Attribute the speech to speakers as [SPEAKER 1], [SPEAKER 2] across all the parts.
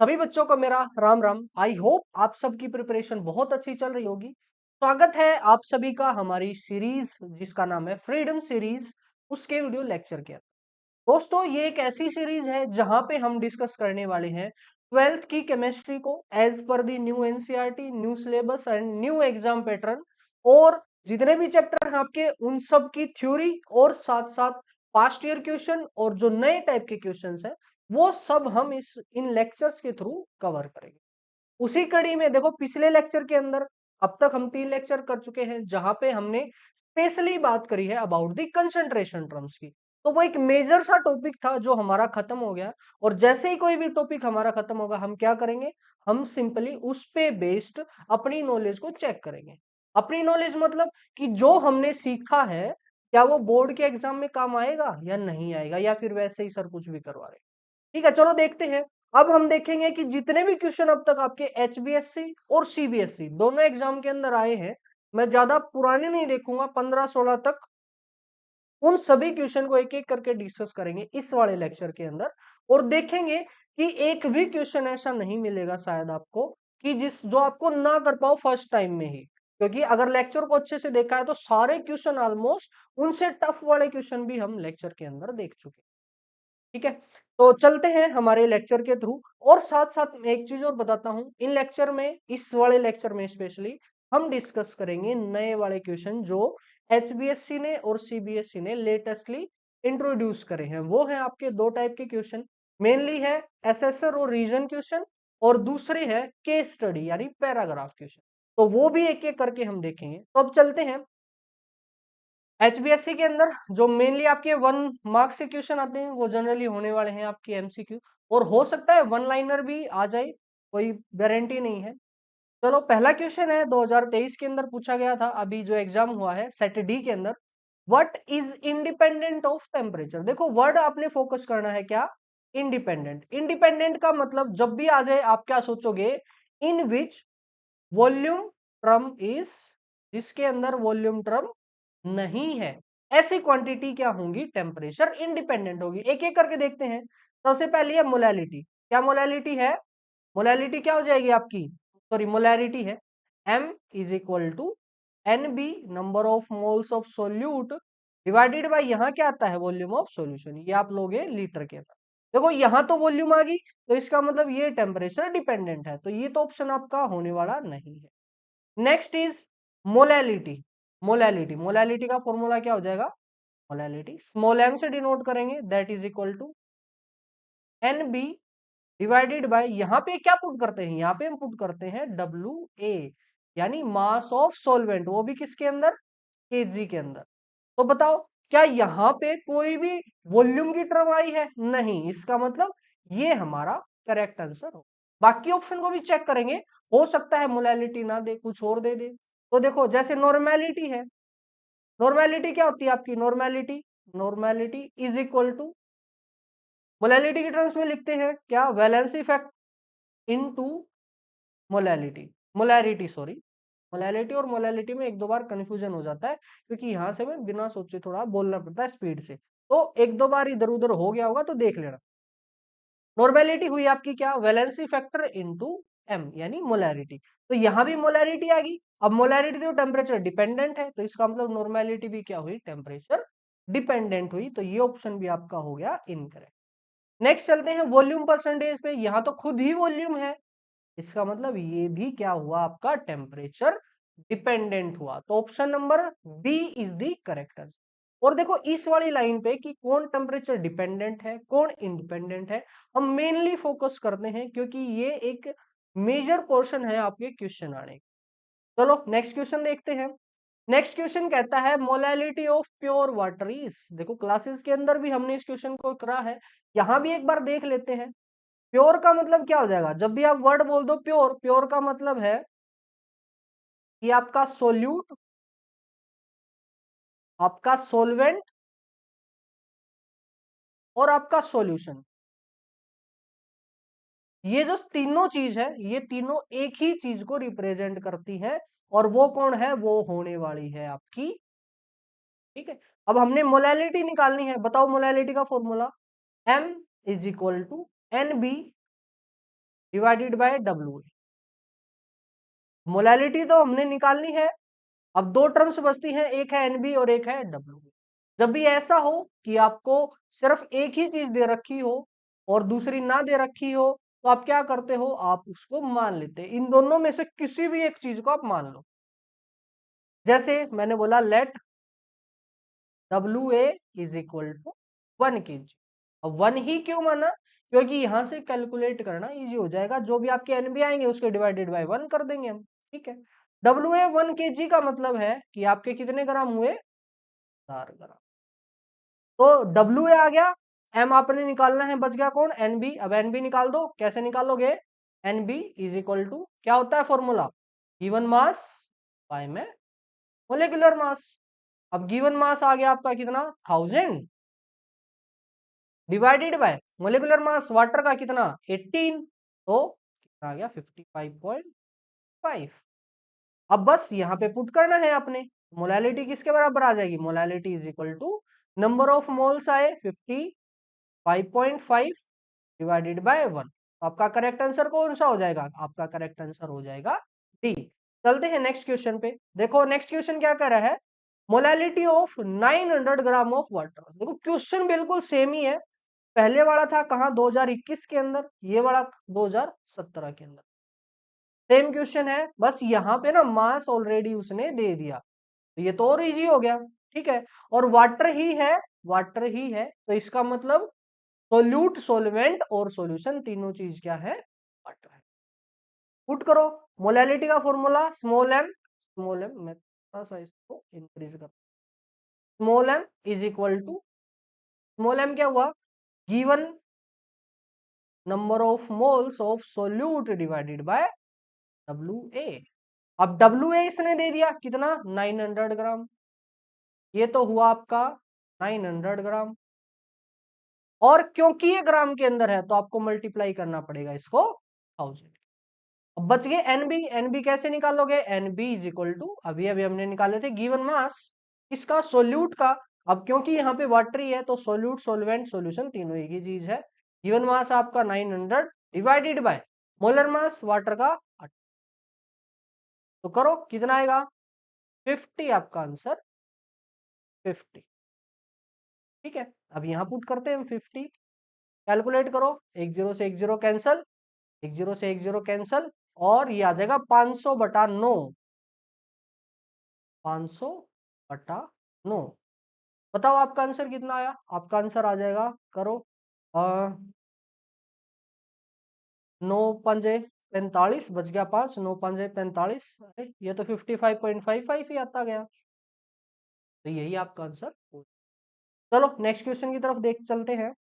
[SPEAKER 1] सभी बच्चों को मेरा राम राम। आई होप आप सबकी प्रिपरेशन बहुत अच्छी चल रही होगी। स्वागत है आप सभी का हमारी सीरीज जिसका नाम है फ्रीडम सीरीज, उसके वीडियो लेक्चर के अंदर। दोस्तों, ये एक ऐसी सीरीज है जहां पे हम डिस्कस करने वाले हैं 12th की केमिस्ट्री को एज पर the new NCERT, new syllabus and new exam pattern. और जितने भी चैप्टर हैं आपके, उन सब की थ्योरी और साथ साथ पास्ट ईयर क्वेश्चन और जो नए टाइप के क्वेश्चंस हैं वो सब हम इस इन लेक्चर्स के थ्रू कवर करेंगे। उसी कड़ी में देखो, पिछले लेक्चर के अंदर अब तक हम 3 लेक्चर कर चुके हैं जहां पे हमने स्पेशली बात करी है अबाउट द कंसंट्रेशन टर्म्स की। तो वो एक मेजर सा टॉपिक था जो हमारा खत्म हो गया। और जैसे ही कोई भी टॉपिक हमारा खत्म होगा, हम क्या करेंगे, हम सिंपली उस पे बेस्ड अपनी नॉलेज को चेक करेंगे। अपनी नॉलेज मतलब कि जो हमने सीखा है क्या वो बोर्ड के एग्जाम में काम आएगा या नहीं आएगा, या फिर वैसे ही सर कुछ भी करवा रहे। ठीक है, चलो देखते हैं। अब हम देखेंगे कि जितने भी क्वेश्चन अब तक आपके एचबीएससी और सीबीएसई दोनों एग्जाम के अंदर आए हैं, मैं ज्यादा पुराने नहीं देखूंगा, 15-16 तक उन सभी क्वेश्चन को एक एक करके डिस्कस करेंगे इस वाले लेक्चर के अंदर। और देखेंगे कि एक भी क्वेश्चन ऐसा नहीं मिलेगा शायद आपको कि जिस जो आपको ना कर पाओ फर्स्ट टाइम में ही। क्योंकि अगर लेक्चर को अच्छे से देखा है तो सारे क्वेश्चन ऑलमोस्ट उनसे टफ वाले क्वेश्चन भी हम लेक्चर के अंदर देख चुके हैं। ठीक है, तो चलते हैं हमारे लेक्चर के थ्रू। और साथ साथ मैं एक चीज और बताता हूं, इन लेक्चर में, इस वाले लेक्चर में स्पेशली हम डिस्कस करेंगे नए वाले क्वेश्चन जो एचबीएससी ने और सीबीएसई ने लेटेस्टली इंट्रोड्यूस करे हैं। वो हैं आपके दो टाइप के क्वेश्चन, मेनली है एसेसर और रीजन क्वेश्चन, और दूसरे है केस स्टडी यानी पैराग्राफ क्वेश्चन। तो वो भी एक एक करके हम देखेंगे। तो अब चलते हैं एचबीएससी के अंदर। जो मेनली आपके 1 मार्क्स के क्वेश्चन आते हैं वो जनरली होने वाले हैं आपके एमसीक्यू, और हो सकता है वन लाइनर भी आ जाए, कोई गारंटी नहीं है। चलो, पहला क्वेश्चन है 2023 के अंदर पूछा गया था, अभी जो एग्जाम हुआ है सेट डी के अंदर। What is independent of temperature. देखो, वर्ड आपने फोकस करना है क्या, इंडिपेंडेंट। इंडिपेंडेंट का मतलब जब भी आ जाए आप क्या सोचोगे, इन विच वॉल्यूम टर्म इज, जिसके अंदर वॉल्यूम टर्म नहीं है, ऐसी क्वांटिटी क्या होंगी, टेम्परेचर इंडिपेंडेंट होगी। एक एक करके देखते हैं। सबसे पहले है मोलैलिटी। क्या मोलैलिटी है, मोलैलिटी क्या हो जाएगी आपकी, सॉरी मोलैरिटी है m is equal to N B, number of moles of solute, divided by यहाँ क्या आता है, वॉल्यूम ऑफ सॉल्यूशन। ये आप लोगे लीटर के अंदर। देखो यहां तो वॉल्यूम आ गई, तो इसका मतलब ये टेम्परेचर डिपेंडेंट है, तो ये तो ऑप्शन आपका होने वाला नहीं है। Next is molality. Molality, molality का फॉर्मूला क्या हो जाएगा, मोलैलिटी स्मॉल m से डिनोट करेंगे, that is equal to N B divided by, यहाँ पे क्या पुट करते हैं, यहाँ पे हम पुट करते हैं डब्ल्यू ए, यानी मास ऑफ सॉल्वेंट, वो भी किसके अंदर, केजी के अंदर। तो बताओ क्या यहाँ पे कोई भी वॉल्यूम की टर्म आई है, नहीं, इसका मतलब ये हमारा करेक्ट आंसर हो। बाकी ऑप्शन को भी चेक करेंगे, हो सकता है मोलैलिटी ना दे, कुछ और दे दे। तो देखो, जैसे नॉर्मेलिटी है, नॉर्मेलिटी क्या होती है आपकी, normality, normality is equal to, molality की टर्म्स में लिखते हैं क्या, valency effect into molality, molarity sorry. Molality और मोलैलिटी में एक दो बार कंफ्यूजन हो जाता है, क्योंकि यहां से मैं बिना सोचे थोड़ा बोलना पड़ता है स्पीड से, तो एक दो बार इधर उधर हो गया होगा तो देख लेना। नॉर्मेलिटी हुई आपकी क्या, वैलेंसी फैक्टर इनटू एम यानी मोलैरिटी। तो यहां भी मोलैरिटी आ गई। अब मोलैरिटी तो टेम्परेचर डिपेंडेंट है, तो इसका मतलब नॉर्मेलिटी भी क्या हुई, टेम्परेचर डिपेंडेंट हुई। तो ये ऑप्शन भी आपका हो गया इनकरेक्ट। नेक्स्ट चलते हैं वॉल्यूम परसेंटेज पे। यहां तो खुद ही वॉल्यूम है, इसका मतलब ये भी क्या हुआ आपका, टेम्परेचर डिपेंडेंट हुआ। तो option number B is the correct answer. और देखो इस वाली लाइन पे कि कौन टेम्परेचर डिपेंडेंट है कौन इंडिपेंडेंट है, हम मेनली फोकस करते हैं, क्योंकि ये एक मेजर पोर्शन है आपके क्वेश्चन आने का। चलो नेक्स्ट क्वेश्चन देखते हैं। नेक्स्ट क्वेश्चन कहता है molality of pure water is. देखो क्लासेस के अंदर भी हमने इस क्वेश्चन को करा है, यहां भी एक बार देख लेते हैं। प्योर का मतलब क्या हो जाएगा, जब भी आप वर्ड बोल दो प्योर, प्योर का मतलब है कि आपका सोल्यूट, आपका सोलवेंट और आपका सॉल्यूशन, ये जो तीनों चीज है, ये तीनों एक ही चीज को रिप्रेजेंट करती है, और वो कौन है, वो होने वाली है आपकी। ठीक है, अब हमने मोलैलिटी निकालनी है। बताओ मोलैलिटी का formula, m is equal to N B divided by W. Molality तो हमने निकालनी है। अब दो टर्म्स बचती हैं, एक है एनबी और एक है डब्ल्यू। जब भी ऐसा हो कि आपको सिर्फ एक ही चीज दे रखी हो और दूसरी ना दे रखी हो, तो आप क्या करते हो, आप उसको मान लेते हैं। इन दोनों में से किसी भी एक चीज को आप मान लो। जैसे मैंने बोला let W A is equal to 1 kg। अब 1 ही क्यों माना, क्योंकि यहां से कैलकुलेट करना इजी हो जाएगा। जो भी आपके एनबी आएंगे उसके डिवाइडेड बाय 1 कर देंगे हम। ठीक है, डब्ल्यू ए 1 kg का मतलब है कि आपके कितने ग्राम हुए, 4 ग्राम। तो डब्ल्यू ए आ गया, एम आपने निकालना है, बच गया कौन, एनबी। अब एनबी निकाल दो, कैसे निकालोगे, एनबी इज इक्वल टू क्या होता है फॉर्मूला, गिवन मास बाय में मोलिकुलर मास। अब गिवन मास आ गया आपका कितना, 1000, divided by molecular mass water का कितना, 18, तो कितना आ गया 55.5। अब बस यहाँ पे पुट करना है आपने। मोलैलिटी किसके बराबर आ जाएगी, molality is equal to number of moles आए 55.5 डिवाइडेड बाय 1। आपका करेक्ट आंसर कौन सा हो जाएगा, आपका करेक्ट आंसर हो जाएगा डी। चलते हैं नेक्स्ट क्वेश्चन पे। देखो नेक्स्ट क्वेश्चन क्या कर रहा है, molality of 900 gram of water. देखो क्वेश्चन बिल्कुल सेम ही है। पहले वाला था कहाँ, 2021 के अंदर, ये वाला 2017 के अंदर। सेम क्वेश्चन है, बस यहाँ पे ना मास ऑलरेडी उसने दे दिया, तो ये तो और इजी हो गया। ठीक है, और वाटर ही है, वाटर ही है, तो इसका मतलब सोल्यूट, सोलवेंट और सॉल्यूशन तीनों चीज क्या है, वाटर है। पुट करो, मोलैलिटी का फॉर्मूला स्मॉल एम, मैं थोड़ा सा इसको इंक्रीज कर, small M is equal to, small M क्या हुआ, given number of moles of solute divided by W A. अब डब्ल्यू ए इसने दे दिया कितना, 900 ग्राम, ये तो हुआ आपका 900 ग्राम, और क्योंकि ये ग्राम के अंदर है तो आपको मल्टीप्लाई करना पड़ेगा इसको 1000। अब बच गए एनबी, एनबी कैसे निकालोगे, एनबी इज इक्वल टू, अभी अभी हमने निकाले थे गिवन मास इसका, सोल्यूट का। अब क्योंकि यहाँ पे वाटर ही है तो सोल्यूट, सोलवेंट, सॉल्यूशन तीनों एक ही चीज है। गिवन मास आपका 900 divided by molar mass water का 8। तो करो कितना आएगा, 50, आपका आंसर 50। ठीक है, अब यहाँ पुट करते हैं हम 50, कैलकुलेट करो, एक जीरो से एक जीरो कैंसल, एक जीरो से एक जीरो कैंसल, और ये आ जाएगा 500/9, 500/9। बताओ आपका आंसर कितना आया, आपका आंसर आ जाएगा, करो 9×5 = 45, बच गया 5, 9×5 = 45, अरे ये तो 55.55 ही आता गया, तो यही आपका आंसर। चलो नेक्स्ट क्वेश्चन की तरफ देख चलते हैं।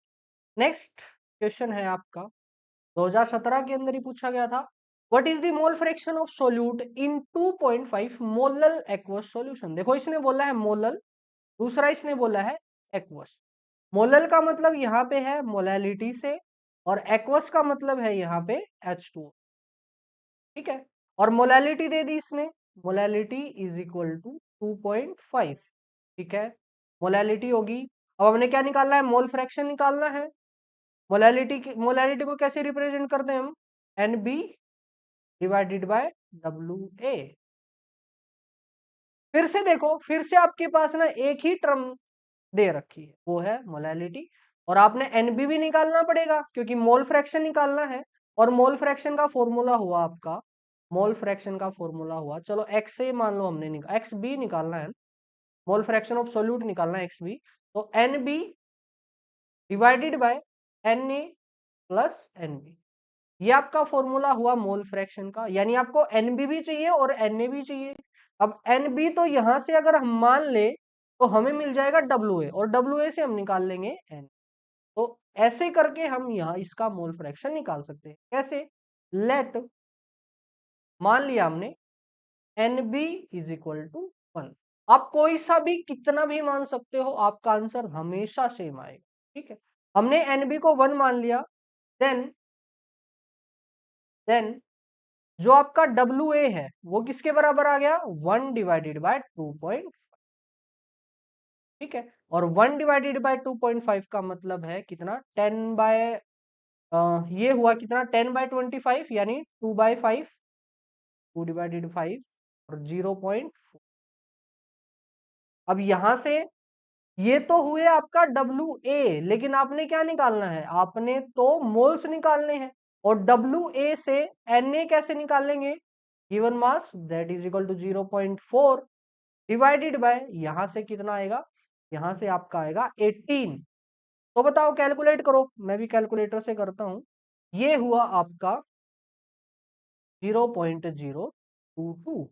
[SPEAKER 1] नेक्स्ट क्वेश्चन है आपका 2017 के अंदर ही पूछा गया था, what is the mole fraction of solute in 2.5 molal aqueous solution. देखो इसने बोला है मोलल, दूसरा इसने बोला है एक्वस। मोलल का मतलब यहाँ पे है मोलैलिटी से, और एक्वस का मतलब है यहाँ पे H2O। ठीक है, और मोलैलिटी दे दी इसने, मोलैलिटी इज इक्वल टू 2.5। ठीक है, मोलैलिटी होगी। अब हमने क्या निकालना है, मोल फ्रैक्शन निकालना है। मोलैलिटी को कैसे रिप्रेजेंट करते हैं हम, NB divided by W A. फिर से देखो, फिर से आपके पास ना एक ही टर्म दे रखी है, वो है मोलैलिटी, और आपने एनबी भी निकालना पड़ेगा क्योंकि मोल फ्रैक्शन निकालना है। और मोल फ्रैक्शन का फॉर्मूला हुआ आपका, मोल फ्रैक्शन का फॉर्मूला हुआ, चलो एक्स से मान लो हमने एक्स बी निकालना है, मोल फ्रैक्शन ऑफ सोल्यूट निकालना है एक्स बी, तो N B divided by N A plus N B, ये आपका फॉर्मूला हुआ मोल फ्रैक्शन का। यानी आपको एनबी भी चाहिए और एनए भी चाहिए। अब एनबी तो यहां से अगर हम मान ले तो हमें मिल जाएगा डब्ल्यू ए, और डब्ल्यू ए से हम निकाल लेंगे एन। तो ऐसे करके हम यहाँ इसका मोल फ्रैक्शन निकाल सकते हैं। कैसे, लेट, मान लिया हमने N B is equal to 1। आप कोई सा भी कितना भी मान सकते हो, आपका आंसर हमेशा सेम आएगा। ठीक है, हमने एनबी को 1 मान लिया, देन जो आपका डब्ल्यू ए है वो किसके बराबर आ गया, 1/2.5। ठीक है, और 1/2.5 का मतलब है कितना, 10/5 ये हुआ कितना 10/25 यानी 2/5, 2/5 और 0.4। अब यहां से ये तो हुए आपका WA, लेकिन आपने क्या निकालना है, आपने तो मोल्स निकालने हैं। और WA से Na कैसे निकालेंगे, given mass that is equal to 0.4 divided by, यहां से कितना आएगा, यहां से आपका आएगा 18। तो बताओ कैलकुलेट करो, मैं भी कैलकुलेटर से करता हूं। ये हुआ आपका 0.022,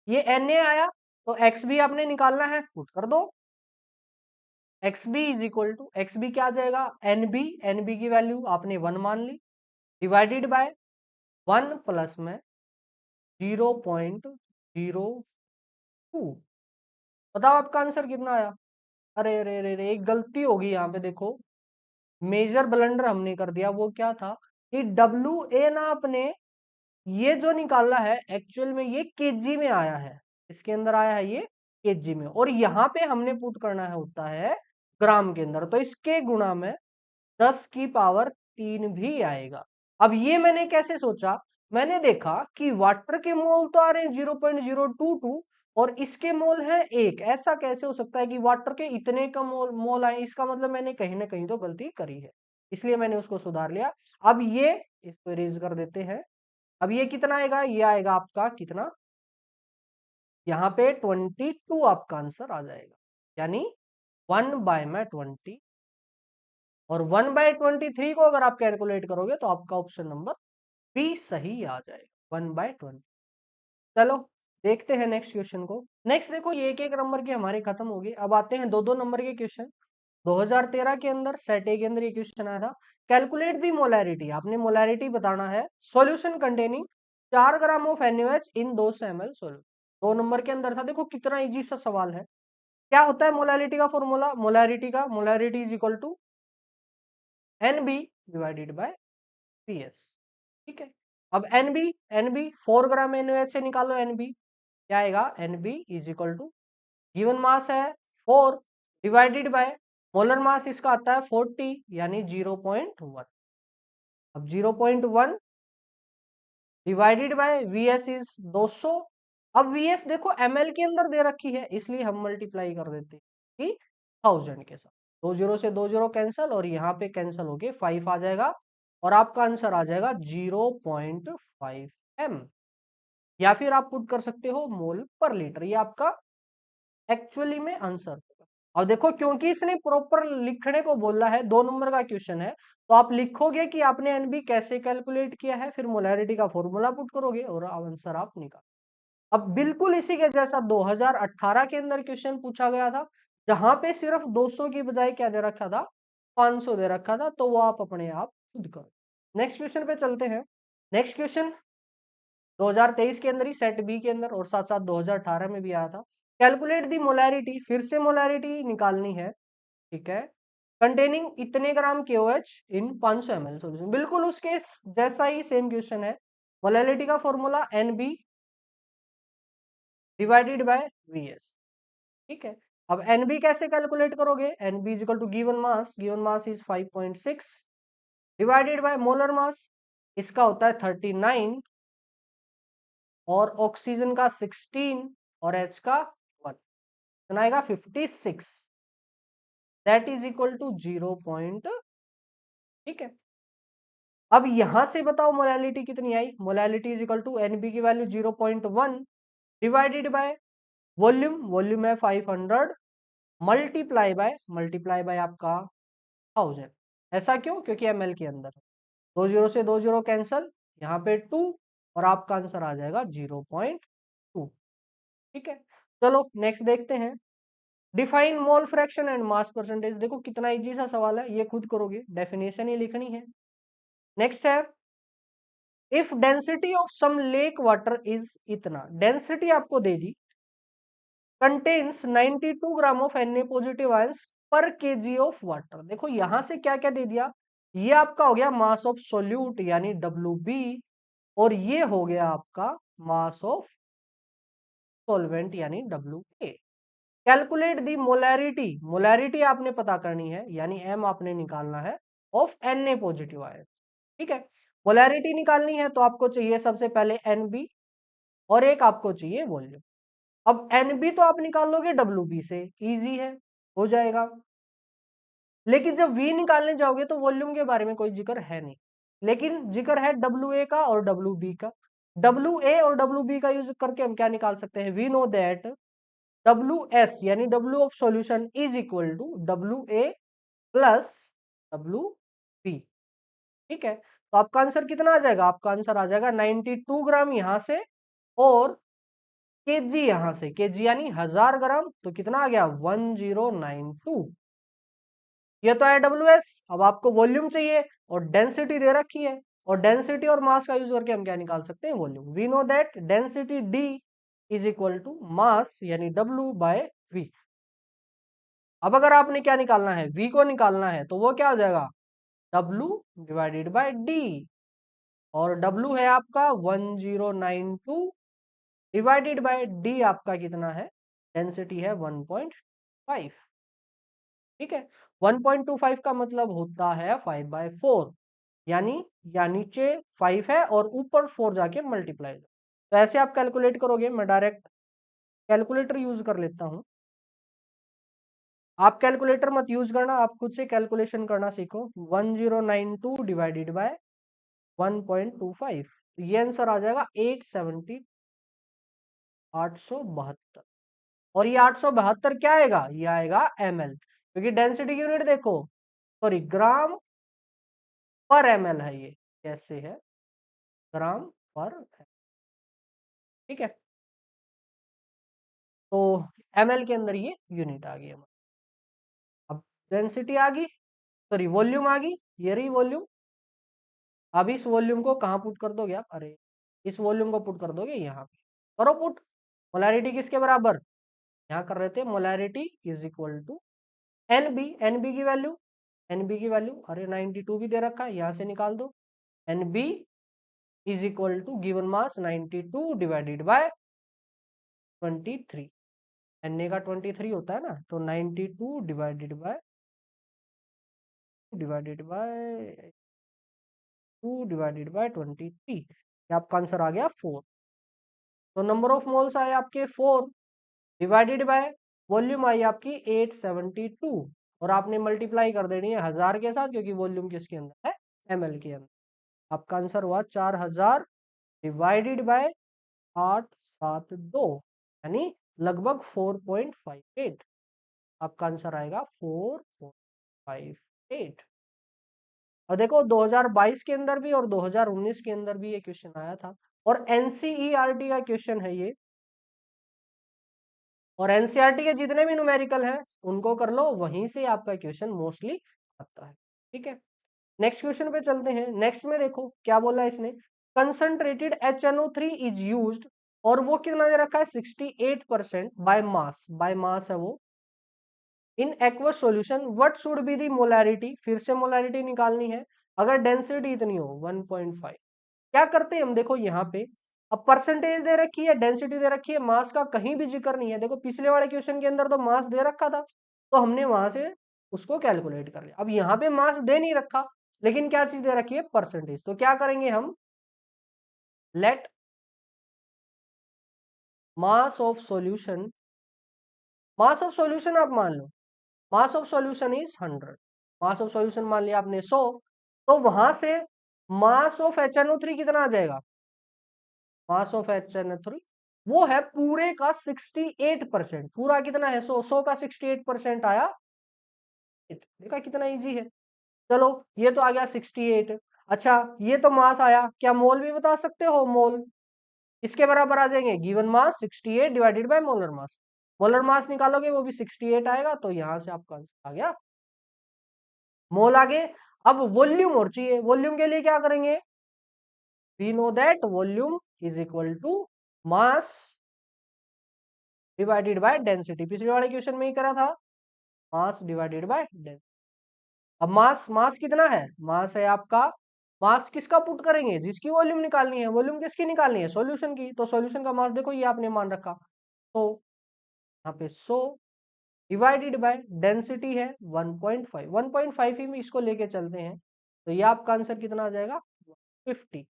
[SPEAKER 1] ये Na आया, तो एक्स भी आपने निकालना है, पुट कर दो। X B is equal to, X B क्या आ जाएगा, एनबी, एनबी की वैल्यू आपने 1 मान ली, डिवाइडेड बाय 1 प्लस में 0.02। बताओ आपका आंसर कितना आया। अरे अरे अरे अरे, एक गलती होगी यहाँ पे, देखो मेजर ब्लंडर हमने कर दिया। वो क्या था कि डब्ल्यू ए ना अपने ये जो निकाला है एक्चुअल में ये केजी में आया है, इसके अंदर आया है ये केजी में, और यहाँ पे हमने पुट करना है होता है ग्राम के अंदर, तो इसके गुणा में 10⁻³ भी आएगा। अब ये मैंने कैसे सोचा, मैंने देखा कि वाटर के मोल तो आ रहे हैं 0.022 और इसके मोल है 1, ऐसा कैसे हो सकता है कि वाटर के इतने कम मोल आए, इसका मतलब मैंने कहीं ना कहीं तो गलती करी है, इसलिए मैंने उसको सुधार लिया। अब ये इसको इरेज कर देते हैं। अब ये कितना आएगा, ये आएगा आपका कितना, यहाँ पे 22 आपका आंसर आ जाएगा, यानी 1/20, और 1/23 को अगर आप कैलकुलेट करोगे तो आपका ऑप्शन नंबर बी सही आ जाएगा, 1/20। चलो देखते हैं नेक्स्ट क्वेश्चन को। नेक्स्ट देखो, ये एक एक नंबर के हमारे खत्म हो गए, अब आते हैं दो दो नंबर के क्वेश्चन। 2013 के अंदर सेट ए के अंदर ये क्वेश्चन आया था, कैलकुलेट दी मोलैरिटी, आपने मोलैरिटी बताना है solution containing 4 gram of NaOH in 200 ml solution. 2 number के अंदर था, देखो कितना इजी सा सवाल है। क्या होता है मोलैरिटी का formula, molarity is equal to NB divided by PS, ठीक है। अब NB 4 ग्राम NaOH से निकालो NB, क्या आएगा, NB is equal to, given mass है 4 डिवाइडेड बाय मोलर मास इसका आता है 40 यानी 0.1। अब 0.1 डिवाइडेड बाय VS इज 200। अब VS देखो ml के अंदर दे रखी है, इसलिए हम मल्टीप्लाई कर देते हैं कि 1000 के साथ, 20 से 20 कैंसल और यहाँ पे कैंसल होके 5 आ जाएगा, और आपका आंसर आ जाएगा 0.5 m, या फिर आप पुट कर सकते हो मोल पर लीटर, ये आपका एक्चुअली में आंसर होगा। और देखो क्योंकि इसने प्रॉपर लिखने को बोला है, 2 नंबर का क्वेश्चन है, तो आप लिखोगे कि आपने एनबी कैसे कैलकुलेट किया है, फिर मोलैरिटी का फॉर्मूला पुट करोगे और आंसर आप निकाल। अब बिल्कुल इसी के जैसा 2018 के अंदर क्वेश्चन पूछा गया था, जहां पे सिर्फ 200 की बजाय क्या दे रखा था, 500 दे रखा था, तो वो आप अपने आप खुद करो। नेक्स्ट क्वेश्चन पे चलते हैं। नेक्स्ट क्वेश्चन 2023 के अंदर ही सेट बी के अंदर और साथ साथ 2018 में भी आया था, कैलकुलेट दी मोलैरिटी, फिर से मोलैरिटी निकालनी है, ठीक है, कंटेनिंग इतने ग्राम KOH इन 500 ml सॉल्यूशन, बिल्कुल उसके जैसा ही सेम क्वेश्चन है। मोलैरिटी का formula NB divided by VS, ठीक है। अब NB कैसे कैलकुलेट करोगे, NB is equal to given mass is 5.6 divided by molar mass, इसका होता है 39 और ऑक्सीजन का 16 और H का 1, कितना आएगा 56, that is equal to 0 point, ठीक है। अब यहां से बताओ मोलैलिटी कितनी आई, molality is equal to NB की value 0.1 divided by volume, volume है 500 मल्टीप्लाई बाय आपका 1000। ऐसा क्यों, क्योंकि ml के अंदर 20 से 20 कैंसल, यहाँ पे 2 और आपका आंसर आ जाएगा 0.2, ठीक है। चलो नेक्स्ट देखते हैं, define mole fraction and mass percentage, देखो कितना इजी सा सवाल है, ये खुद करोगे, डेफिनेशन ही लिखनी है। नेक्स्ट है, if density of some lake water is इतना, डेंसिटी आपको दे दी, contains 92 gram of Na positive ions पर केजी ऑफ वाटर, देखो यहां से क्या क्या दे दिया, ये आपका हो गया मास ऑफ सोल्यूट यानी WB, और ये हो गया आपका मास ऑफ सॉल्वेंट यानी WA। Calculate the molarity, molarity आपने पता करनी है, यानी M आपने निकालना है, ऑफ Na पॉजिटिव आयन। ठीक है, पोलैरिटी निकालनी है तो आपको चाहिए सबसे पहले Nb और एक आपको चाहिए वॉल्यूम। अब Nb तो आप निकाल लोगे Wb से, इजी है, हो जाएगा। लेकिन जब V निकालने जाओगे तो वॉल्यूम के बारे में कोई जिक्र है नहीं, लेकिन जिक्र है WA का और WB का। WA और WB का यूज करके हम क्या निकाल सकते हैं, वी नो दैट WS यानी W of solution is equal to WA plus WB। ठीक है, तो आपका आंसर कितना आ जाएगा, आपका आंसर आ जाएगा 92 ग्राम यहां से और केजी यहां से, केजी यानी 1000 ग्राम, तो कितना आ गया 1092। ये तो है WS। अब आपको वॉल्यूम चाहिए और डेंसिटी दे रखी है, और डेंसिटी और मास का यूज करके हम क्या निकाल सकते हैं, volume. We know that density D is equal to mass यानी W बाय V। अब अगर आपने क्या निकालना है, V को निकालना है, तो वो क्या हो जाएगा W डिवाइडेड बाय D, और W है आपका 1092 डिवाइडेड बाय D आपका कितना है, डेंसिटी है 1.5। ठीक है, 1.25 का मतलब होता है 5/4, यानी या नीचे 5 है और ऊपर 4 जाके मल्टीप्लाई। तो ऐसे आप कैलकुलेट करोगे, मैं डायरेक्ट कैलकुलेटर यूज कर लेता हूं। आप कैलकुलेटर मत यूज करना, आप खुद से कैलकुलेशन करना सीखो। 1092 डिवाइडेड बाय 1.25, ये आंसर आ जाएगा 870, 872। और ये 872 क्या आएगा, ये आएगा ml, क्योंकि डेंसिटी की यूनिट देखो, सॉरी ग्राम पर ml है, ये कैसे है, ग्राम पर। ठीक है, तो ml के अंदर ये यूनिट आ गई हमारी। अब डेंसिटी आ गई, सॉरी वॉल्यूम आ गई, ये रही वॉल्यूम। अब इस वॉल्यूम को कहाँ पुट कर दोगे आप, अरे इस वॉल्यूम को पुट कर दोगे यहाँ पे, करो पुट। मोलैरिटी किसके बराबर, यहाँ कर रहे थे, molarity is equal to NB, NB की वैल्यू, एनबी की वैल्यू अरे 92 भी दे रखा है, यहाँ से निकाल दो। NB is equal to given mass 92 divided by 23, N का 23 होता है ना, तो 92 डिवाइडेड बाय 2 डिवाइडेड बाय 23, ये आपका आंसर आ गया 4। तो नंबर ऑफ मोल्स आए आपके 4 डिवाइडेड बाय वॉल्यूम आई आपकी 872, और आपने मल्टीप्लाई कर देनी है 1000 के साथ, क्योंकि वॉल्यूम किसके अंदर है, ml के अंदर। आपका आंसर हुआ 4000 डिवाइडेड बाय 872, यानी लगभग 4.58। आपका आंसर आएगा 4.58। और देखो 2022 के अंदर भी और 2019 के अंदर भी ये क्वेश्चन आया था, और एनसीईआरटी का क्वेश्चन है ये। और एनसीईआरटी के जितने भी न्यूमेरिकल हैं उनको कर लो, वहीं से आपका क्वेश्चन मोस्टली आता है। ठीक है, नेक्स्ट क्वेश्चन पे चलते हैं। नेक्स्ट में देखो क्या बोला है इसने, कंसंट्रेटेड HNO3 इज यूज्ड, और वो कितना दे रखा है 68% बाय मास है वो, in aqueous solution what should be the molarity, फिर से मोलैरिटी निकालनी है अगर डेंसिटी इतनी हो 1.5। क्या करते हैं हम, देखो यहाँ पे अब परसेंटेज दे रखी है, डेंसिटी दे रखी है, मास का कहीं भी जिक्र नहीं है। देखो पिछले वाले क्वेश्चन के अंदर तो मास दे रखा था, तो हमने वहां से उसको कैलकुलेट कर लिया। अब यहाँ पे मास दे नहीं रखा, लेकिन क्या चीज दे रखी है, परसेंटेज। तो क्या करेंगे हम, let mass of solution, mass of solution आप मान लो, mass of solution is 100, mass of solution मान लिया आपने 100, तो वहां से मास ऑफ HNO3 कितना आ जाएगा, मास ऑफ HNO3 वो है पूरे का 68%, पूरा कितना है 100 का 68% आया। देखा कितना इजी है। चलो ये तो आ गया 68। अच्छा ये तो मास आया, क्या मोल भी बता सकते हो, मोल इसके बराबर आ जाएंगे, given mass 68 divided by molar mass, molar mass निकालोगे वो भी 68 आएगा, तो यहां से आपका आंसर आ गया मोल आगे। अब वॉल्यूम और चाहिए, वॉल्यूम के लिए क्या करेंगे, we know that volume is equal to mass divided by density, पिछले वाले क्वेश्चन में ही करा था, मास डिवाइडेड बाय डेंसिटी। अब मास, मास कितना है, मास है आपका, मास किसका पुट करेंगे, जिसकी वॉल्यूम निकालनी है, वॉल्यूम किसकी निकालनी है, सॉल्यूशन की, तो सॉल्यूशन का मास देखो ये आपने मान रखा, तो यहाँ पे 100 डिवाइडेड बाय डेंसिटी है 1.5, 1.5 ही में इसको लेके चलते हैं, तो ये आपका आंसर कितना आ जाएगा 50।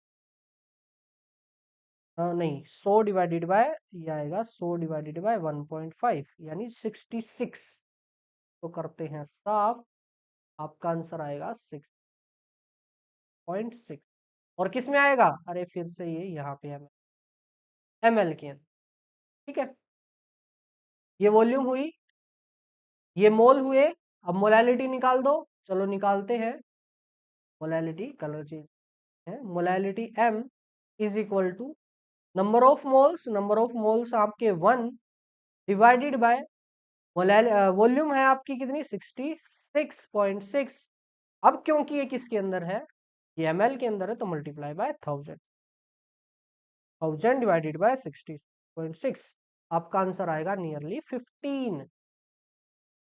[SPEAKER 1] नहीं, 100 डिवाइडेड बाय, ये आएगा 100 डिवाइडेड बाय 1.5 यानी 66। तो करते हैं साफ, आपका आंसर आएगा 6.6। और किस में आएगा, अरे फिर से ये यहाँ पे ml के अंदर। ठीक है, ये वॉल्यूम हुई, ये मोल हुए। अब मोलैलिटी निकाल दो, चलो निकालते हैं। मोलैलिटी कलर चेंज है, molality m is equal to number of moles, number of moles आपके 1 डिवाइडेड बाय वॉल्यूम है आपकी कितनी 66.6। अब क्योंकि ये किसके अंदर है, ये ml के अंदर है, तो मल्टीप्लाई बाय 1000, 1000 डिवाइडेड बाय 66.6, आपका आंसर आएगा नियरली 15।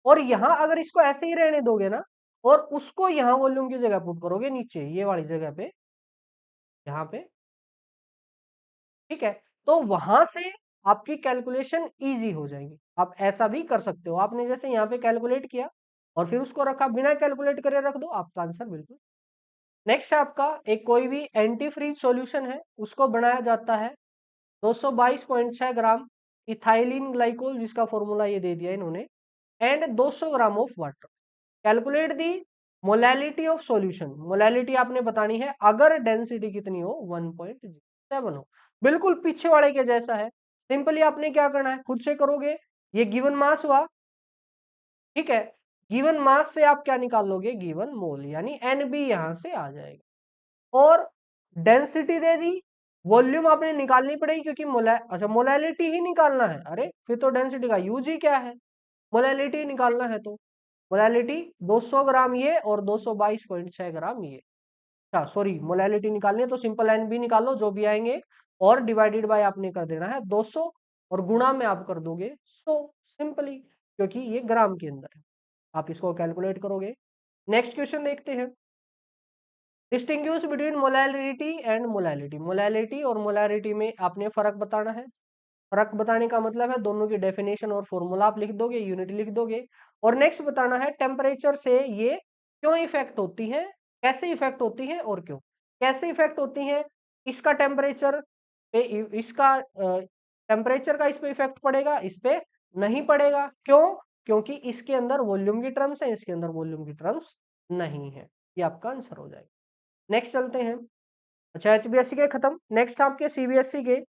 [SPEAKER 1] और यहां अगर इसको ऐसे ही रहने दोगे ना, और उसको यहां वॉल्यूम की जगह पुट करोगे नीचे ये वाली जगह पे, यहाँ पे, ठीक है, तो वहां से आपकी कैलकुलेशन इजी हो जाएगी। आप ऐसा भी कर सकते हो, आपने जैसे यहाँ पे कैलकुलेट किया और फिर उसको रखा, बिना कैलकुलेट करे रख दो, आपका आंसर बिल्कुल। नेक्स्ट है आपका एक कोई भी एंटी फ्रीज सॉल्यूशन है, उसको बनाया जाता है 222.6 ग्राम इथाइलिन ग्लाइकोल, जिसका फॉर्मूला ये दे दिया इन्होंने, and 200 gram of water. Calculate the molality of solution, molality आपने बतानी है अगर डेंसिटी कितनी हो 1.07 हो, बिल्कुल पीछे वाले के जैसा है। सिंपली आपने क्या करना है, खुद से करोगे, ये गिवन मास हुआ, ठीक है, गिवन मास से आप क्या निकाल लोगे, गिवन मोल, यानी NB यहां से आ जाएगा। और डेंसिटी दे दी, वॉल्यूम आपने निकालनी पड़ेगी क्योंकि अच्छा मोलैलिटी ही निकालना है, अरे फिर तो डेंसिटी का यूज ही क्या है, मोलैलिटी निकालना है, तो मोलैलिटी 200 ग्राम ये और 222.6 ग्राम ये। अच्छा सॉरी, मोलैलिटी निकालनी है तो सिंपल NB निकालो जो भी आएंगे, और डिवाइडेड बाय आपने कर देना है 200, और गुणा में आप कर दोगे 100, सिंपली, क्योंकि ये ग्राम के अंदर है, आप इसको कैलकुलेट करोगे। नेक्स्ट क्वेश्चन देखते हैं, distinguish between molality and molality, molality और मोलैलिटी में आपने फर्क बताना है। फर्क बताने का मतलब है दोनों की डेफिनेशन और फॉर्मूला आप लिख दोगे, यूनिट लिख दोगे। और नेक्स्ट बताना है टेम्परेचर से ये क्यों इफेक्ट होती है, कैसे इफेक्ट होती है और क्यों। कैसे इफेक्ट होती है, इसका टेम्परेचर पे, इसका टेम्परेचर का इस पे इफेक्ट पड़ेगा, इस पे नहीं पड़ेगा, क्यों, क्योंकि इसके अंदर वॉल्यूम की टर्म्स है, इसके अंदर वॉल्यूम की टर्म्स नहीं है। ये आपका आंसर हो जाएगा। नेक्स्ट चलते हैं। अच्छा HBSC के खत्म, नेक्स्ट आपके CBSE के।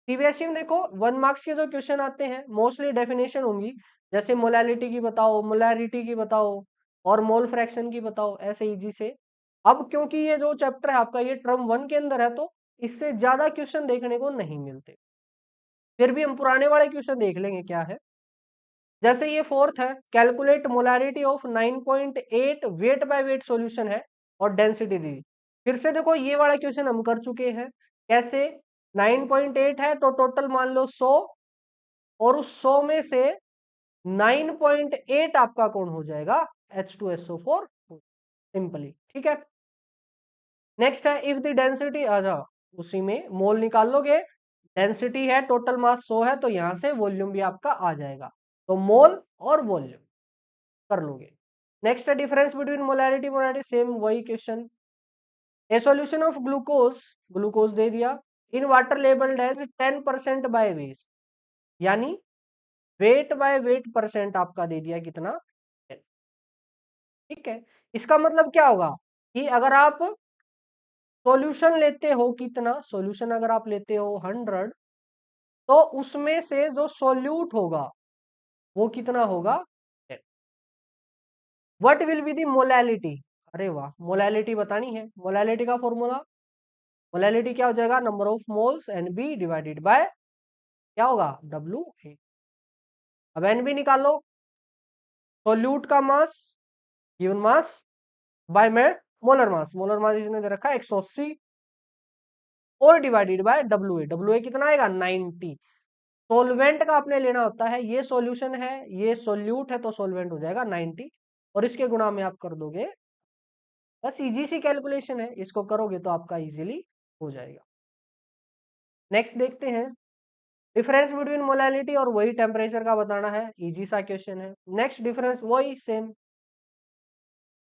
[SPEAKER 1] सीबीएसई में देखो 1 मार्क्स के जो क्वेश्चन आते हैं मोस्टली डेफिनेशन होंगी, जैसे मोलैलिटी की बताओ, मोलैरिटी की बताओ, और मोल फ्रैक्शन की बताओ, ऐसे इजी से। अब क्योंकि ये जो चैप्टर है आपका ये टर्म 1 के अंदर है, तो इससे ज्यादा क्वेश्चन देखने को नहीं मिलते, फिर भी हम पुराने वाले क्वेश्चन देख लेंगे क्या है। जैसे ये फोर्थ है, calculate molarity of 9.8 wait by wait solution है, और डेंसिटी दी। फिर से देखो ये वाला क्वेश्चन हम कर चुके हैं, कैसे, 9.8 है तो टोटल मान लो 100, और उस 100 में से 9.8 आपका कौन हो जाएगा, H2SO4, सिंपली, ठीक है। नेक्स्ट है इफ द डेंसिटी, अच्छा उसी में मोल निकाल लोगे, डेंसिटी है टोटल मास 100 है, तो यहां से वॉल्यूम भी आपका आ जाएगा, तो मोल और वॉल्यूम कर लोगे। नेक्स्ट है difference between molarity molarity, same वही question. A solution of glucose, glucose दे दिया, in water labelled as 10% by weight, यानी वेट बाय वेट परसेंट आपका दे दिया कितना, ठीक है। इसका मतलब क्या होगा कि अगर आप सॉल्यूशन लेते हो, कितना सॉल्यूशन अगर आप लेते हो 100, तो उसमें से जो सॉल्यूट होगा वो कितना होगा, what will be the molality, अरे वाह, मोलैलिटी बतानी है। मोलैलिटी का फॉर्मूला, मोलैलिटी क्या हो जाएगा, number of moles NB divided bye क्या होगा, WA। अब NB निकालो, सॉल्यूट का मास, गिवन मास, बाय में मोलर मास, मोलर मास इसने दे रखा है 180, और डिवाइडेड बाय WA, WA कितना आएगा 90। सोलवेंट का आपने लेना होता है, ये सॉल्यूशन है, ये सोल्यूट है, तो सोलवेंट हो जाएगा 90, और इसके गुणा में आप कर दोगे, बस इजी सी कैलकुलेशन है, इसको करोगे तो आपका इजीली हो जाएगा। नेक्स्ट देखते हैं, डिफरेंस बिटवीन मोलैलिटी और वही टेम्परेचर का बताना है, इजी सा क्वेश्चन है। नेक्स्ट डिफरेंस वही सेम।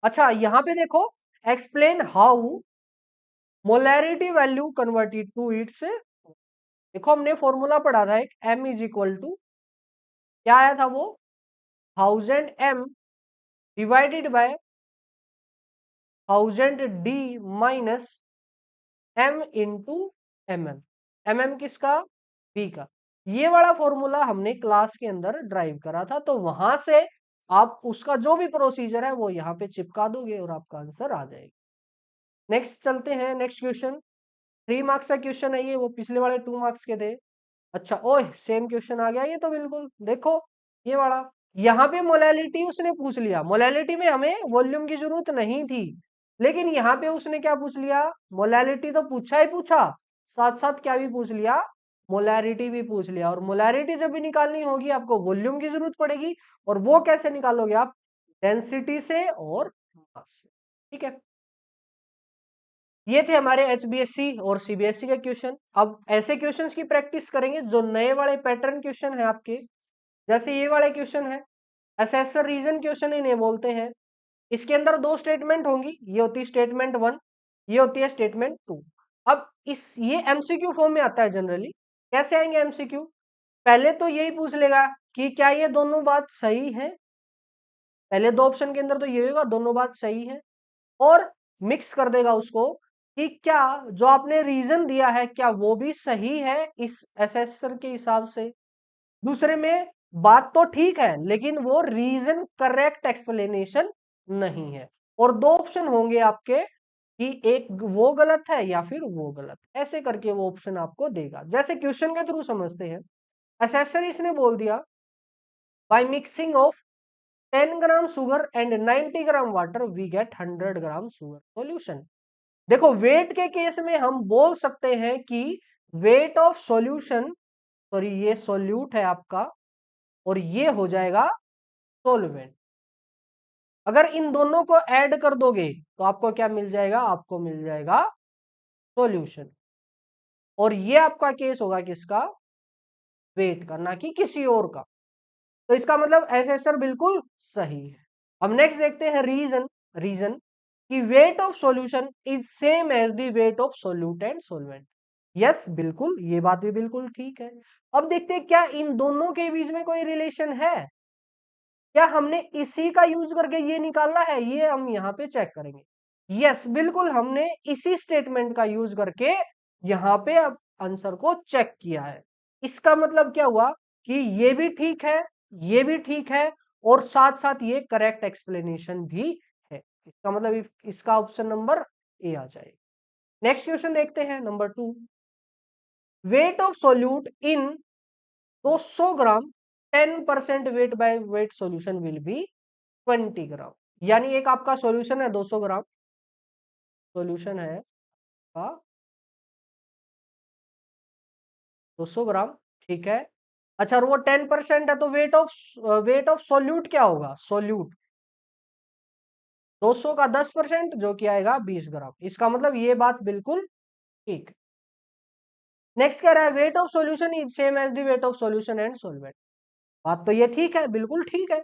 [SPEAKER 1] अच्छा यहाँ पे देखो, explain how molarity value converted to its, देखो हमने फॉर्मूला पढ़ा था एक, m इज इक्वल टू क्या आया था वो, 1000 m divided by 1000 d minus m into mm किसका, v का। ये वाला फॉर्मूला हमने क्लास के अंदर ड्राइव करा था, तो वहां से आप उसका जो भी प्रोसीजर है वो यहाँ पे चिपका दोगे और आपका आंसर आ जाएगा। नेक्स्ट चलते हैं, नेक्स्ट क्वेश्चन 3 मार्क्स का क्वेश्चन है ये, वो पिछले वाले 2 मार्क्स के थे। अच्छा ओह सेम क्वेश्चन आ गया ये तो, बिल्कुल देखो ये वाला, यहाँ पे मोलैलिटी उसने पूछ लिया, मोलैलिटी में हमें वॉल्यूम की जरूरत नहीं थी, लेकिन यहाँ पे उसने क्या पूछ लिया, मोलैलिटी तो पूछा ही पूछा, साथ साथ क्या भी पूछ लिया, मोलैरिटी भी पूछ लिया। और मोलैरिटी जब भी निकालनी होगी आपको वॉल्यूम की जरूरत पड़ेगी, और वो कैसे निकालोगे आप, डेंसिटी से और मास से। ठीक है, ये थे हमारे एचबीएससी और सीबीएसई के क्वेश्चन। अब ऐसे क्वेश्चंस की प्रैक्टिस करेंगे जो नए वाले पैटर्न क्वेश्चन है आपके, जैसे ये वाले क्वेश्चन है, असेसर रीजन क्वेश्चन इन्हें बोलते हैं। इसके अंदर 2 स्टेटमेंट होंगी, ये होती है स्टेटमेंट 1, ये होती है स्टेटमेंट 2। अब इस ये एमसीक्यू फॉर्म में आता है जनरली। कैसे आएंगे एमसीक्यू, पहले तो यही पूछ लेगा कि क्या ये दोनों बात सही है, पहले 2 ऑप्शन के अंदर तो ये होगा दोनों बात सही है, और मिक्स कर देगा उसको कि क्या जो आपने रीजन दिया है क्या वो भी सही है इस असेसर के हिसाब से। दूसरे में बात तो ठीक है लेकिन वो रीजन करेक्ट एक्सप्लेनेशन नहीं है। और 2 ऑप्शन होंगे आपके कि एक वो गलत है या फिर वो गलत, ऐसे करके वो ऑप्शन आपको देगा। जैसे क्वेश्चन के थ्रू समझते हैं, असेसर इसने बोल दिया by mixing of 10 gram sugar and 90 gram water we get 100 gram sugar solution. देखो वेट के केस में हम बोल सकते हैं कि वेट ऑफ सॉल्यूशन, सॉरी ये सॉल्यूट है आपका और ये हो जाएगा सोलवेंट। अगर इन दोनों को ऐड कर दोगे तो आपको क्या मिल जाएगा, आपको मिल जाएगा सॉल्यूशन। और ये आपका केस होगा किसका, वेट का, ना कि किसी और का। तो इसका मतलब एसेसर बिल्कुल सही है। अब नेक्स्ट देखते हैं रीजन। रीजन कि weight of solution is same as the weight of solute and solvent. Yes बिल्कुल, ये बात भी बिल्कुल ठीक है। अब देखते हैं क्या इन दोनों के बीच में कोई रिलेशन है, क्या हमने इसी का यूज करके ये निकालना है, ये हम यहाँ पे चेक करेंगे। यस बिल्कुल, हमने इसी स्टेटमेंट का यूज करके यहाँ पे अब आंसर को चेक किया है। इसका मतलब क्या हुआ कि ये भी ठीक है, ये भी ठीक है, और साथ साथ ये करेक्ट एक्सप्लेनेशन भी है। इसका मतलब इसका ऑप्शन नंबर ए आ जाएगा। नेक्स्ट क्वेश्चन देखते हैं number 2। Wait of solute in 200 gram 10% wait by wait solution will be 20 ग्राम। यानी एक आपका सॉल्यूशन है 200 ग्राम, सॉल्यूशन है का 200 ग्राम, ठीक है। अच्छा और वो 10% है तो वेट ऑफ सोल्यूट क्या होगा, सोल्यूट 200 का 10% जो कि आएगा 20 ग्राम। इसका मतलब ये बात बिल्कुल ठीक। नेक्स्ट कह रहा है weight of solution is same as the weight of solution and solvent. बात तो ये ठीक है, बिल्कुल ठीक है।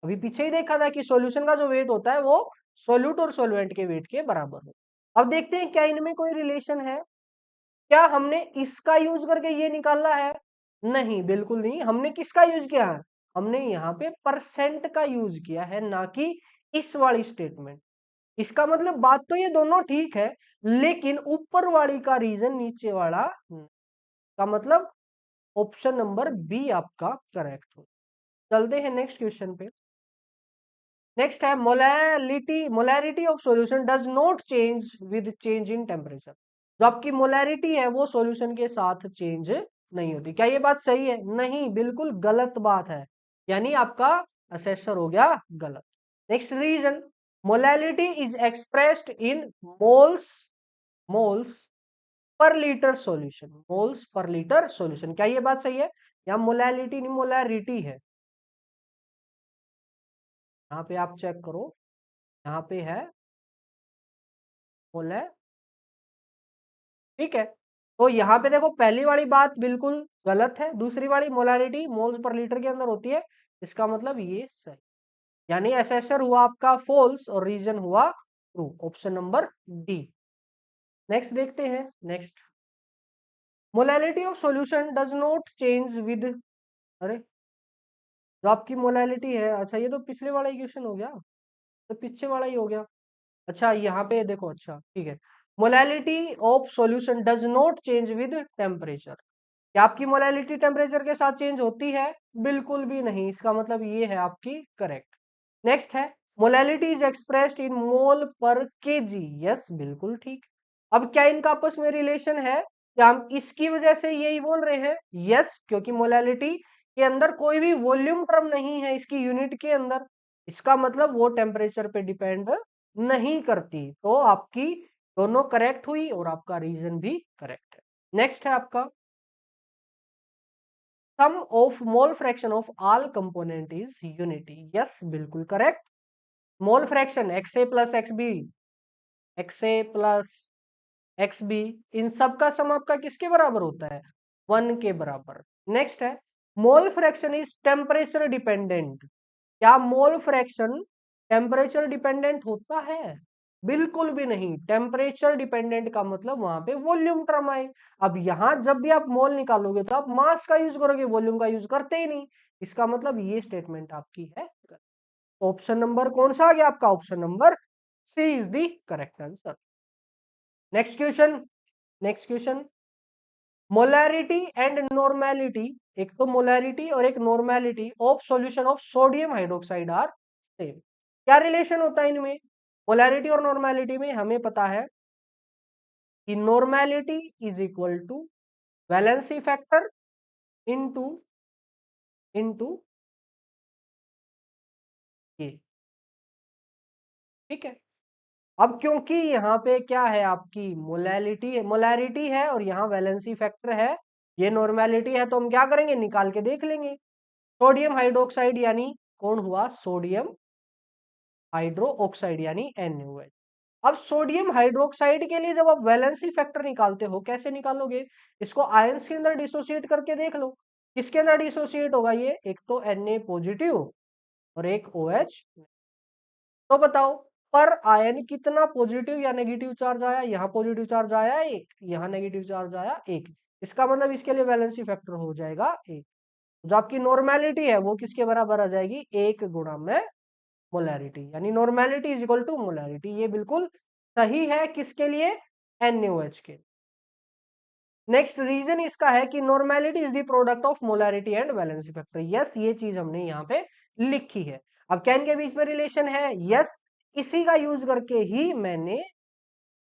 [SPEAKER 1] अभी पीछे ही देखा था कि सॉल्यूशन का जो वेट होता है वो सोल्यूट और सॉल्वेंट के वेट के बराबर हो। अब देखते हैं क्या इनमें कोई रिलेशन है, क्या हमने इसका यूज करके ये निकालना है, नहीं बिल्कुल नहीं। हमने किसका यूज किया है, हमने यहाँ पे परसेंट का यूज किया है, ना कि इस वाली स्टेटमेंट। इसका मतलब बात तो ये दोनों ठीक है, लेकिन ऊपर वाली का रीजन नीचे वाला का मतलब ऑप्शन नंबर बी आपका करेक्ट हो। चलते हैं नेक्स्ट क्वेश्चन पे। नेक्स्ट है molarity of solution does not change with change in temperature. जो आपकी मोलैरिटी है वो सॉल्यूशन के साथ चेंज नहीं होती। क्या ये बात सही है, नहीं बिल्कुल गलत बात है, यानी आपका असेसर हो गया गलत। Next reason, molarity is expressed in moles, moles per litre solution, moles per litre solution. क्या ये बात सही है, या मोलैलिटी नहीं मोलैरिटी है, यहाँ पे आप चेक करो, यहाँ पे है मोलैरिटी, ठीक है। तो यहाँ पे देखो पहली वाली बात बिल्कुल गलत है। दूसरी वाली मोलैरिटी मोल्स पर लीटर के अंदर होती है, इसका मतलब ये सही, यानी एसेसर हुआ आपका फॉल्स और रीजन हुआ true, option number D. Next देखते हैं। Next, molality of solution does not change with, अरे जो आपकी मोलैलिटी है, अच्छा ये तो पिछले वाला ही क्वेश्चन हो गया, तो पीछे वाला ही हो गया। अच्छा यहाँ पे देखो, अच्छा ठीक है, molality of solution does not change with temperature, क्या आपकी मोलैलिटी टेम्परेचर के साथ चेंज होती है? बिल्कुल भी नहीं, इसका मतलब ये है आपकी करेक्ट। नेक्स्ट है, मोलैलिटी इज एक्सप्रेस्ड इन मोल पर केजी, यस बिल्कुल ठीक। अब क्या इनका आपस में रिलेशन है? क्या हम इसकी वजह से यही बोल रहे हैं? यस, क्योंकि मोलैलिटी के अंदर कोई भी वॉल्यूम टर्म नहीं है इसकी यूनिट के अंदर, इसका मतलब वो टेम्परेचर पे डिपेंड नहीं करती। तो आपकी दोनों करेक्ट हुई और आपका रीजन भी करेक्ट है। नेक्स्ट है आपका, sum of mole fraction of all component is unity, yes बिल्कुल correct. Mole fraction X A plus X B, X A plus X B, इन सब का सम आपका किसके बराबर होता है? 1 के बराबर। नेक्स्ट है, mole fraction is temperature dependent, क्या मोल फ्रैक्शन टेम्परेचर डिपेंडेंट होता है? बिल्कुल भी नहीं, टेम्परेचर डिपेंडेंट का मतलब वहां पे वॉल्यूम टर्म आए। अब यहां जब भी आप मोल निकालोगे तो आप मास का यूज करोगे, वॉल्यूम का यूज करते ही नहीं, इसका मतलब ये स्टेटमेंट आपकी है। ऑप्शन नंबर कौन सा आ गया आपका? Option number C is the correct answer. Next question, next question, molarity and normality, एक तो मोलैरिटी और एक normality of solution of sodium hydroxide are same, क्या रिलेशन होता है इनमें? मोलैरिटी और नॉर्मेलिटी में हमें पता है कि normality is equal to valency factor into into ये, ठीक है। अब क्योंकि यहाँ पे क्या है, आपकी मोलैलिटी मोलैरिटी है और यहाँ वैलेंसी फैक्टर है, ये नॉर्मेलिटी है, तो हम क्या करेंगे, निकाल के देख लेंगे। सोडियम हाइड्रोक्साइड यानी कौन हुआ? सोडियम हाइड्रो ऑक्साइड यानी NaOH। अब सोडियम हाइड्रोक्साइड के लिए जब आप वैलेंसी फैक्टर निकालते हो, कैसे निकालोगे? इसको आयंस के अंदर डिसोसिएट करके देख लो, किसके अंदर डिसोसिएट होगा ये? एक तो Na पॉजिटिव और एक OH। तो बताओ, पर आयन कितना पॉजिटिव या नेगेटिव चार्ज आया? यहाँ पॉजिटिव चार्ज आया एक, यहाँ नेगेटिव चार्ज आया एक, इसका मतलब इसके लिए वैलेंसी फैक्टर हो जाएगा एक। जो आपकी नॉर्मेलिटी है वो किसके बराबर आ जाएगी? एक गुणा में मोलैरिटी, यानी normality is equal to molarity, ये बिल्कुल सही है। किसके लिए? NaOH के। नेक्स्ट रीजन इसका है कि normality is the product of molarity and valency factor, yes ये चीज हमने यहाँ पे लिखी है। अब क्या इनके बीच में रिलेशन है? यस, इसी का यूज करके ही मैंने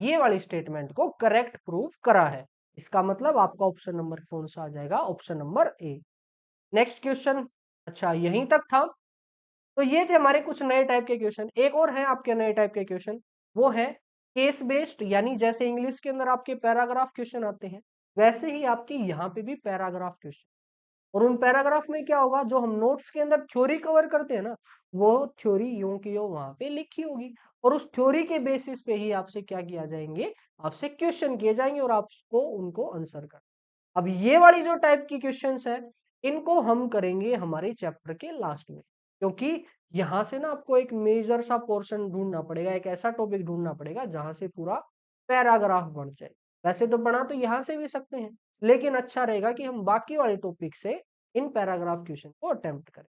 [SPEAKER 1] ये वाली स्टेटमेंट को करेक्ट प्रूव करा है, इसका मतलब आपका ऑप्शन नंबर कौन सा आ जाएगा? Option number A. Next question, अच्छा यहीं तक था। तो ये थे हमारे कुछ नए टाइप के क्वेश्चन। एक और है आपके नए टाइप के क्वेश्चन, वो है केस बेस्ड, यानी जैसे इंग्लिश के अंदर आपके पैराग्राफ क्वेश्चन आते हैं, वैसे ही आपके यहाँ पे भी पैराग्राफ क्वेश्चन। और उन पैराग्राफ में क्या होगा, जो हम नोट्स के अंदर थ्योरी कवर करते हैं ना, वो थ्योरी यूं की यूं वहां पे लिखी होगी, और उस थ्योरी के बेसिस पे ही आपसे क्या किया जाएंगे, आपसे क्वेश्चन किए जाएंगे और आपको उनको आंसर कर। अब ये वाली जो टाइप की क्वेश्चंस है, इनको हम करेंगे हमारे चैप्टर के लास्ट में, क्योंकि यहां से ना आपको एक मेजर सा पोर्शन ढूंढना पड़ेगा, एक ऐसा टॉपिक ढूंढना पड़ेगा जहां से पूरा पैराग्राफ बन जाए। वैसे तो बना तो यहां से भी सकते हैं, लेकिन अच्छा रहेगा कि हम बाकी वाले टॉपिक से इन पैराग्राफ क्वेश्चन को अटेम्प्ट करें।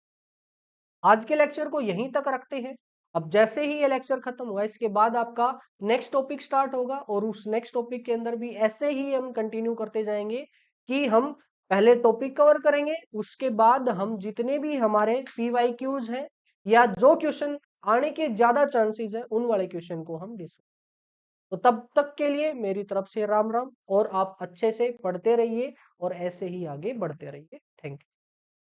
[SPEAKER 1] आज के लेक्चर को यहीं तक रखते हैं। अब जैसे ही ये लेक्चर खत्म होगा, इसके बाद आपका नेक्स्ट टॉपिक स्टार्ट होगा, और उस नेक्स्ट टॉपिक के अंदर भी ऐसे ही हम कंटिन्यू करते जाएंगे कि हम पहले टॉपिक कवर करेंगे, उसके बाद हम जितने भी हमारे PYQs हैं या जो क्वेश्चन आने के ज्यादा चांसेस है, उन वाले क्वेश्चन को हम डिस्कस। तो तब तक के लिए मेरी तरफ से राम राम, और आप अच्छे से पढ़ते रहिए और ऐसे ही आगे बढ़ते रहिए। Thank you.